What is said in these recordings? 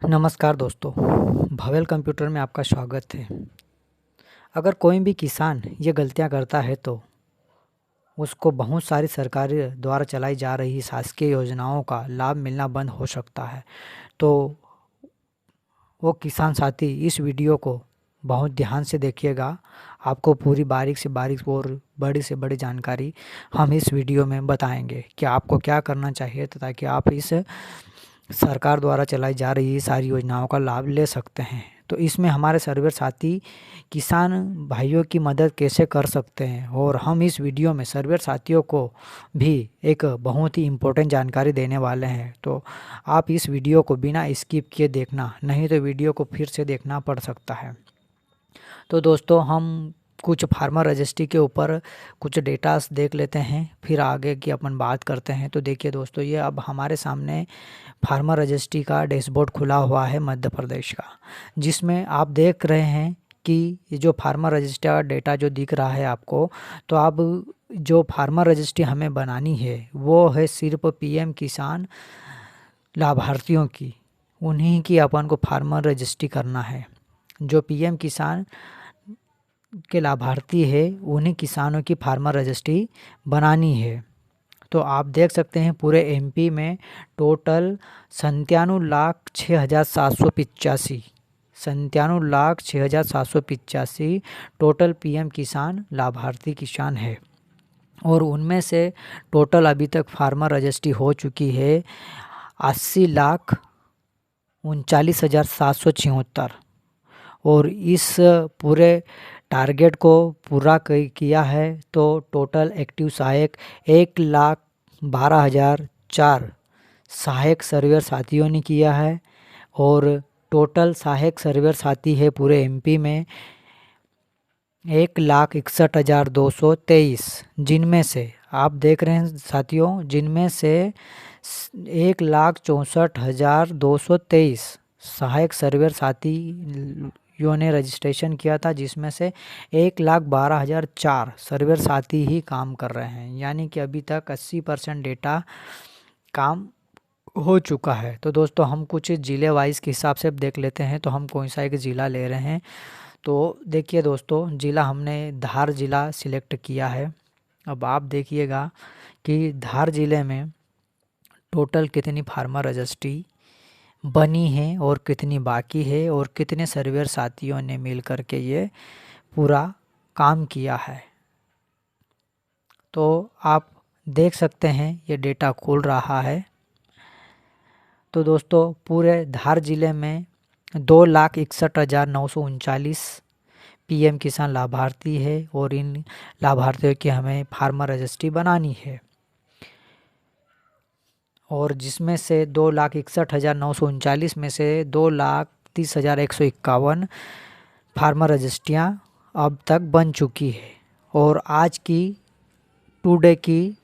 नमस्कार दोस्तों, भवेल कंप्यूटर में आपका स्वागत है। अगर कोई भी किसान ये गलतियां करता है तो उसको बहुत सारी सरकारी द्वारा चलाई जा रही शासकीय योजनाओं का लाभ मिलना बंद हो सकता है। तो वो किसान साथी इस वीडियो को बहुत ध्यान से देखिएगा। आपको पूरी बारीक से बारीक और बड़ी से बड़ी जानकारी हम इस वीडियो में बताएंगे कि आपको क्या करना चाहिए ताकि आप इस सरकार द्वारा चलाई जा रही सारी योजनाओं का लाभ ले सकते हैं। तो इसमें हमारे सर्वे साथी किसान भाइयों की मदद कैसे कर सकते हैं, और हम इस वीडियो में सर्वे साथियों को भी एक बहुत ही इम्पोर्टेंट जानकारी देने वाले हैं। तो आप इस वीडियो को बिना स्किप किए देखना, नहीं तो वीडियो को फिर से देखना पड़ सकता है। तो दोस्तों, हम कुछ फार्मर रजिस्ट्री के ऊपर कुछ डेटास देख लेते हैं, फिर आगे की अपन बात करते हैं। तो देखिए दोस्तों, ये अब हमारे सामने फार्मर रजिस्ट्री का डैशबोर्ड खुला हुआ है मध्य प्रदेश का, जिसमें आप देख रहे हैं कि ये जो फार्मर रजिस्ट्री का डेटा जो दिख रहा है आपको, तो अब जो फार्मर रजिस्ट्री हमें बनानी है वो है सिर्फ पीएम किसान लाभार्थियों की, उन्हीं की अपन को फार्मर रजिस्ट्री करना है। जो पीएम किसान के लाभार्थी है उन्हीं किसानों की फार्मर रजिस्ट्री बनानी है। तो आप देख सकते हैं पूरे एमपी में टोटल 97,06,785 टोटल पीएम किसान लाभार्थी किसान है। और उनमें से टोटल अभी तक फार्मर रजिस्ट्री हो चुकी है 80,39,776। और इस पूरे टारगेट को पूरा किया है तो टोटल एक्टिव सहायक 1,12,004 सहायक सर्वेयर साथियों ने किया है। और टोटल सहायक सर्वेयर साथी है पूरे एमपी में 1,61,223, जिनमें से आप देख रहे हैं साथियों, जिनमें से 1,64,223 सहायक सर्वेयर साथी ने रजिस्ट्रेशन किया था, जिसमें से 1,12,004 सर्वेयर साथी ही काम कर रहे हैं। यानी कि अभी तक 80% डेटा काम हो चुका है। तो दोस्तों, हम कुछ ज़िले वाइज के हिसाब से देख लेते हैं। तो हम कौन सा एक ज़िला ले रहे हैं, तो देखिए दोस्तों, ज़िला हमने धार ज़िला सिलेक्ट किया है। अब आप देखिएगा कि धार ज़िले में टोटल कितनी फार्मर रजिस्ट्री बनी है और कितनी बाकी है, और कितने सर्वेयर साथियों ने मिल कर के ये पूरा काम किया है। तो आप देख सकते हैं ये डेटा खुल रहा है। तो दोस्तों, पूरे धार ज़िले में 2,61,939 पीएम किसान लाभार्थी है, और इन लाभार्थियों की हमें फार्मर रजिस्ट्री बनानी है। और जिसमें से 2,61,939 में से 2,30,151 फार्मर रजिस्ट्रियाँ अब तक बन चुकी है। और आज की टुडे की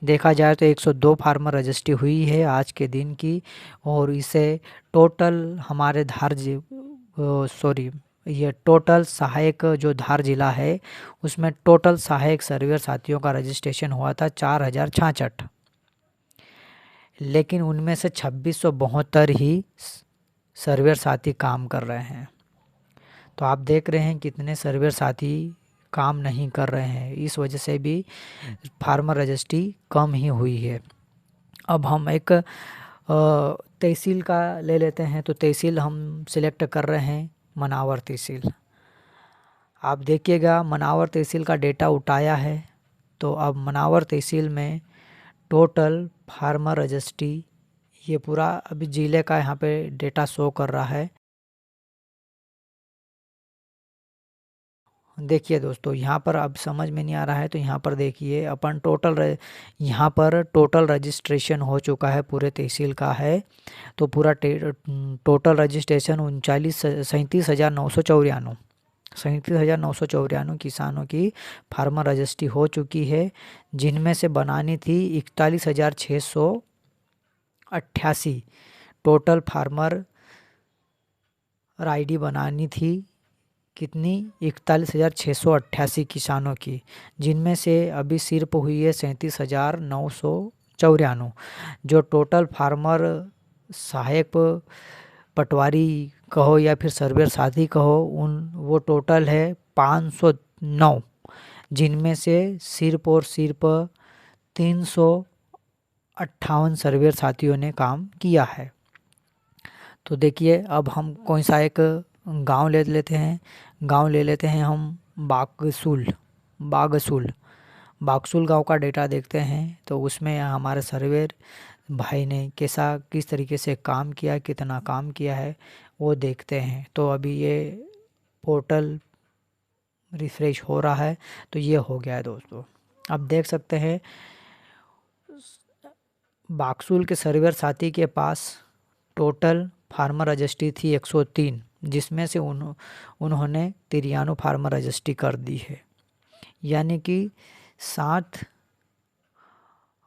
देखा जाए तो 102 फार्मर रजिस्ट्री हुई है आज के दिन की। और इसे टोटल हमारे ये टोटल सहायक जो धार जिला है उसमें टोटल सहायक सर्वेयर साथियों का रजिस्ट्रेशन हुआ था 4,066, लेकिन उनमें से 2,672 ही सर्वेयर साथी काम कर रहे हैं। तो आप देख रहे हैं कितने सर्वेयर साथी काम नहीं कर रहे हैं, इस वजह से भी फार्मर रजिस्ट्री कम ही हुई है। अब हम एक तहसील का ले लेते हैं। तो तहसील हम सिलेक्ट कर रहे हैं मनावर तहसील। आप देखिएगा मनावर तहसील का डेटा उठाया है। तो अब मनावर तहसील में टोटल फार्मर रजिस्ट्री ये पूरा अभी ज़िले का यहाँ पे डेटा शो कर रहा है। देखिए दोस्तों, यहाँ पर अब समझ में नहीं आ रहा है तो यहाँ पर देखिए अपन यहाँ पर टोटल रजिस्ट्रेशन हो चुका है पूरे तहसील का है। तो पूरा टोटल रजिस्ट्रेशन 37,994 किसानों की फार्मर रजिस्ट्री हो चुकी है, जिनमें से बनानी थी 41,688 टोटल फार्मर आईडी बनानी थी। कितनी? 41,688 किसानों की, जिनमें से अभी सिर्फ हुई है 37,994। जो टोटल फार्मर सहायक पटवारी कहो या फिर सर्वेयर साथी कहो, वो टोटल है 509, जिनमें से सिर्फ और सिर्फ 358 सर्वेयर साथियों ने काम किया है। तो देखिए, अब हम कौन सा एक गांव ले लेते हैं। गांव ले लेते हैं हम बागसूल गांव का डेटा देखते हैं। तो उसमें हमारे सर्वेयर भाई ने किस तरीके से काम किया, कितना काम किया है, वो देखते हैं। तो अभी ये पोर्टल रिफ्रेश हो रहा है, तो ये हो गया है दोस्तों। अब देख सकते हैं बागसूल के सर्वेयर साथी के पास टोटल फार्मर रजिस्ट्री थी 103, जिसमें से उन्होंने 93 फार्मर रजिस्ट्री कर दी है। यानी कि 7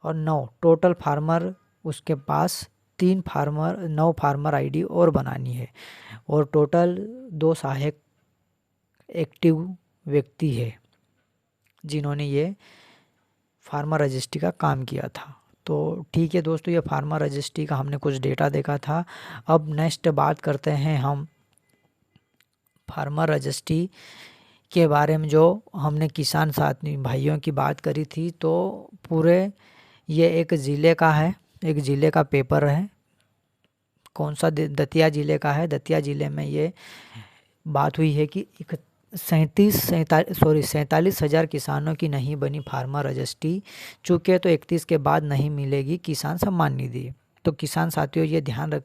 और 9 टोटल फार्मर उसके पास 9 फार्मर आईडी और बनानी है। और टोटल 2 सहायक एक्टिव व्यक्ति है जिन्होंने ये फार्मर रजिस्ट्री का काम किया था। तो ठीक है दोस्तों, ये फार्मर रजिस्ट्री का हमने कुछ डेटा देखा था। अब नेक्स्ट बात करते हैं हम फार्मर रजिस्ट्री के बारे में, जो हमने किसान साथी भाइयों की बात करी थी। तो पूरे ये एक ज़िले का है, एक ज़िले का पेपर है। कौन सा? दतिया ज़िले का है। दतिया ज़िले में ये बात हुई है कि 47,000 किसानों की नहीं बनी फार्मर रजिस्ट्री, चूँकि तो 31 के बाद नहीं मिलेगी किसान सम्मान निधि। तो किसान साथियों, ये ध्यान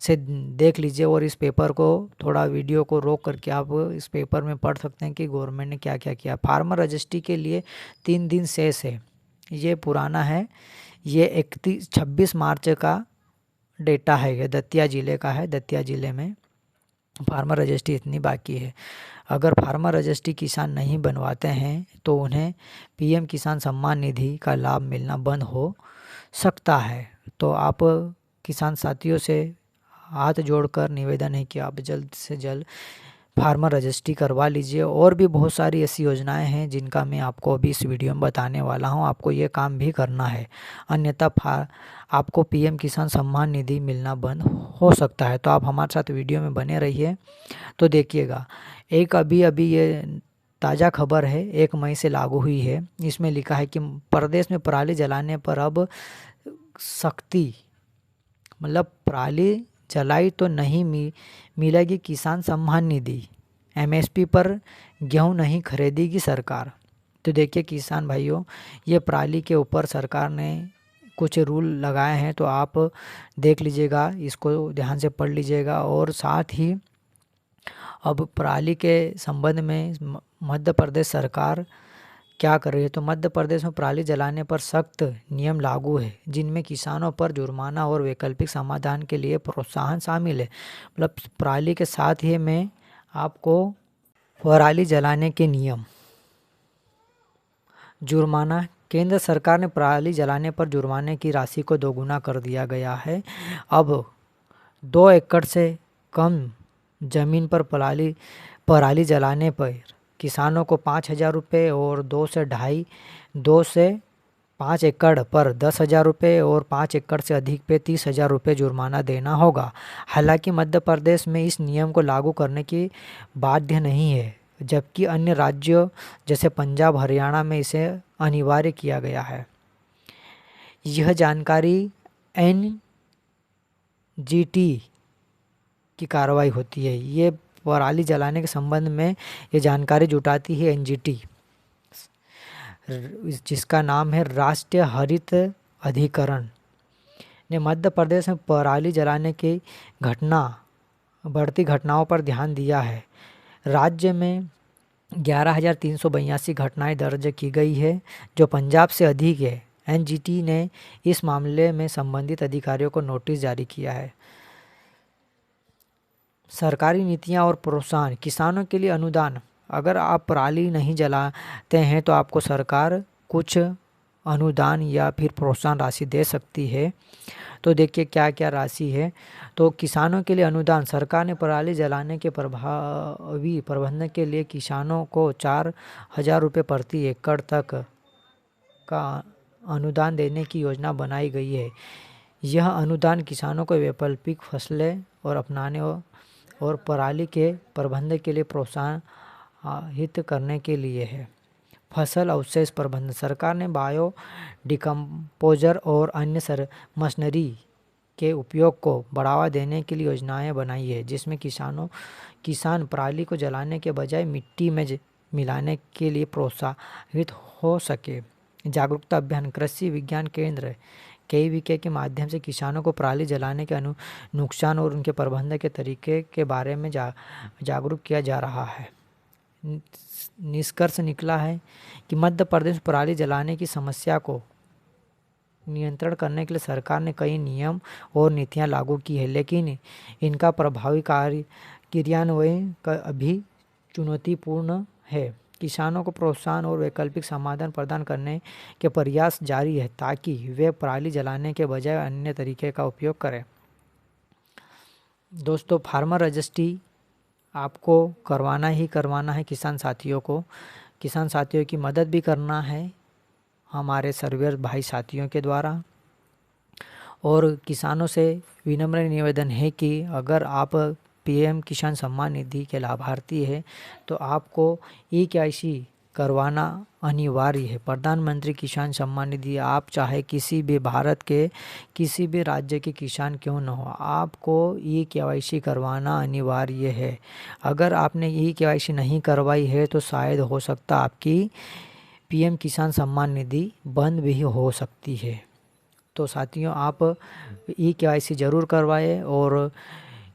से देख लीजिए और इस पेपर को थोड़ा वीडियो को रोक करके आप इस पेपर में पढ़ सकते हैं कि गवर्नमेंट ने क्या क्या किया। फार्मर रजिस्ट्री के लिए 3 दिन शेष है। ये पुराना है, ये 26 मार्च का डेटा है। ये दतिया ज़िले का है। दतिया ज़िले में फार्मर रजिस्ट्री इतनी बाकी है। अगर फार्मर रजिस्ट्री किसान नहीं बनवाते हैं तो उन्हें पीएम किसान सम्मान निधि का लाभ मिलना बंद हो सकता है। तो आप किसान साथियों से हाथ जोड़कर निवेदन है कि आप जल्द से जल्द फार्मर रजिस्ट्री करवा लीजिए। और भी बहुत सारी ऐसी योजनाएं हैं जिनका मैं आपको अभी इस वीडियो में बताने वाला हूं। आपको ये काम भी करना है, अन्यथा आपको पीएम किसान सम्मान निधि मिलना बंद हो सकता है। तो आप हमारे साथ वीडियो में बने रहिए। तो देखिएगा, एक अभी ये ताज़ा खबर है, 1 मई से लागू हुई है। इसमें लिखा है कि प्रदेश में पराली जलाने पर अब सख्ती, मतलब पराली जलाई तो नहीं मिलेगी किसान सम्मान निधि। एमएसपी पर गेहूं नहीं खरीदेगी सरकार। तो देखिए किसान भाइयों, ये पराली के ऊपर सरकार ने कुछ रूल लगाए हैं, तो आप देख लीजिएगा, इसको ध्यान से पढ़ लीजिएगा। और साथ ही अब पराली के संबंध में मध्य प्रदेश सरकार क्या कर रही है। तो मध्य प्रदेश में पराली जलाने पर सख्त नियम लागू है, जिनमें किसानों पर जुर्माना और वैकल्पिक समाधान के लिए प्रोत्साहन शामिल है। मतलब पराली के साथ ही में आपको पराली जलाने के नियम, जुर्माना, केंद्र सरकार ने पराली जलाने पर जुर्माने की राशि को दोगुना कर दिया गया है। अब 2 एकड़ से कम जमीन पर पराली जलाने पर किसानों को 5,000 रुपये और 2 से 5 एकड़ पर 10,000 रुपये और 5 एकड़ से अधिक पे 30,000 रुपये जुर्माना देना होगा। हालांकि मध्य प्रदेश में इस नियम को लागू करने की बाध्य नहीं है, जबकि अन्य राज्यों जैसे पंजाब, हरियाणा में इसे अनिवार्य किया गया है। यह जानकारी एनजीटी की कार्रवाई होती है। ये पराली जलाने के संबंध में ये जानकारी जुटाती है एनजीटी, जिसका नाम है राष्ट्रीय हरित अधिकरण, ने मध्य प्रदेश में पराली जलाने की बढ़ती घटनाओं पर ध्यान दिया है। राज्य में 11,382 घटनाएं दर्ज की गई है, जो पंजाब से अधिक है। एनजीटी ने इस मामले में संबंधित अधिकारियों को नोटिस जारी किया है। सरकारी नीतियां और प्रोत्साहन, किसानों के लिए अनुदान। अगर आप पराली नहीं जलाते हैं तो आपको सरकार कुछ अनुदान या फिर प्रोत्साहन राशि दे सकती है। तो देखिए क्या क्या राशि है। तो किसानों के लिए अनुदान, सरकार ने पराली जलाने के प्रभावी प्रबंधन के लिए किसानों को 4,000 रुपये प्रति एकड़ तक का अनुदान देने की योजना बनाई गई है। यह अनुदान किसानों को वैकल्पिक फसलें और अपनाने और पराली के प्रबंधन के लिए प्रोत्साहित करने के लिए है। फसल अवशेष प्रबंधन। सरकार ने बायो डिकम्पोजर और अन्य मशीनरी के उपयोग को बढ़ावा देने के लिए योजनाएं बनाई है, जिसमें किसान पराली को जलाने के बजाय मिट्टी में मिलाने के लिए प्रोत्साहित हो सके। जागरूकता अभियान। कृषि विज्ञान केंद्र KVK के माध्यम से किसानों को पराली जलाने के नुकसान और उनके प्रबंधन के तरीके के बारे में जागरूक किया जा रहा है। निष्कर्ष निकला है कि मध्य प्रदेश पराली जलाने की समस्या को नियंत्रण करने के लिए सरकार ने कई नियम और नीतियां लागू की है, लेकिन इनका प्रभावी क्रियान्वयन अभी चुनौतीपूर्ण है। किसानों को प्रोत्साहन और वैकल्पिक समाधान प्रदान करने के प्रयास जारी है ताकि वे पराली जलाने के बजाय अन्य तरीके का उपयोग करें। दोस्तों, फार्मर रजिस्ट्री आपको करवाना ही करवाना है। किसान साथियों की मदद भी करना है हमारे सर्वेयर भाई साथियों के द्वारा। और किसानों से विनम्र निवेदन है कि अगर आप PM किसान सम्मान निधि के लाभार्थी है तो आपको KYC करवाना अनिवार्य है। प्रधानमंत्री किसान सम्मान निधि आप चाहे किसी भी भारत के किसी भी राज्य के किसान क्यों न हो, आपको KYC करवाना अनिवार्य है। अगर आपने KYC नहीं करवाई है तो शायद हो सकता आपकी PM किसान सम्मान निधि बंद भी हो सकती है। तो साथियों, आप KYC ज़रूर करवाएं। और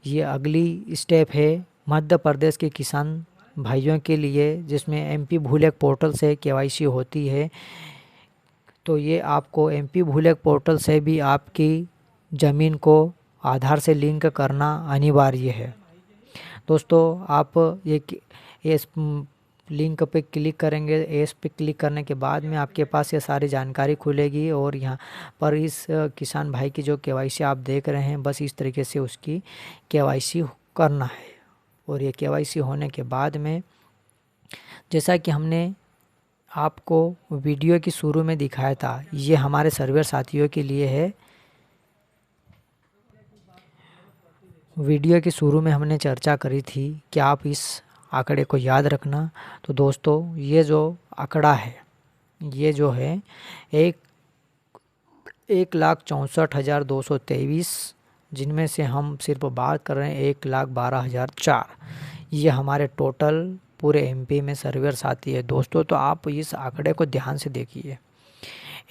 ये अगली स्टेप है मध्य प्रदेश के किसान भाइयों के लिए, जिसमें MP भूलेख पोर्टल से KYC होती है। तो ये आपको MP भूलेख पोर्टल से भी आपकी ज़मीन को आधार से लिंक करना अनिवार्य है। दोस्तों, आप इस लिंक पे क्लिक करेंगे। इस पे क्लिक करने के बाद में आपके पास ये सारी जानकारी खुलेगी और यहाँ पर इस किसान भाई की जो KYC आप देख रहे हैं, बस इस तरीके से उसकी KYC करना है। और ये KYC होने के बाद में, जैसा कि हमने आपको वीडियो की शुरू में दिखाया था, ये हमारे सर्वेयर साथियों के लिए है। वीडियो की शुरू में हमने चर्चा करी थी कि आप इस आंकड़े को याद रखना। तो दोस्तों, ये जो आंकड़ा है, ये जो है 1,64,223, जिनमें से हम सिर्फ बात कर रहे हैं 1,12,004। ये हमारे टोटल पूरे MP में सर्वेयर साथी है। दोस्तों, तो आप इस आंकड़े को ध्यान से देखिए।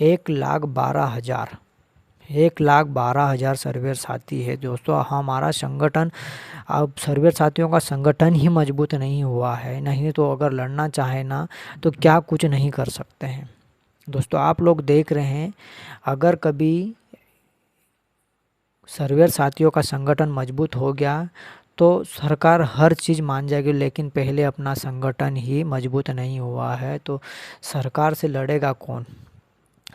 1,12,000 सर्वेयर साथी है। दोस्तों, हमारा संगठन, अब सर्वेयर साथियों का संगठन ही मजबूत नहीं हुआ है, नहीं तो अगर लड़ना चाहे ना तो क्या कुछ नहीं कर सकते हैं। दोस्तों, आप लोग देख रहे हैं, अगर कभी सर्वेयर साथियों का संगठन मजबूत हो गया तो सरकार हर चीज़ मान जाएगी, लेकिन पहले अपना संगठन ही मजबूत नहीं हुआ है तो सरकार से लड़ेगा कौन,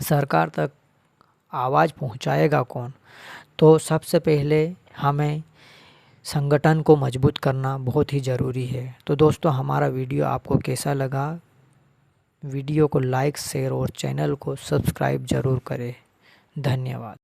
सरकार तक आवाज़ पहुंचाएगा कौन। तो सबसे पहले हमें संगठन को मजबूत करना बहुत ही ज़रूरी है। तो दोस्तों, हमारा वीडियो आपको कैसा लगा? वीडियो को लाइक, शेयर और चैनल को सब्सक्राइब ज़रूर करें। धन्यवाद।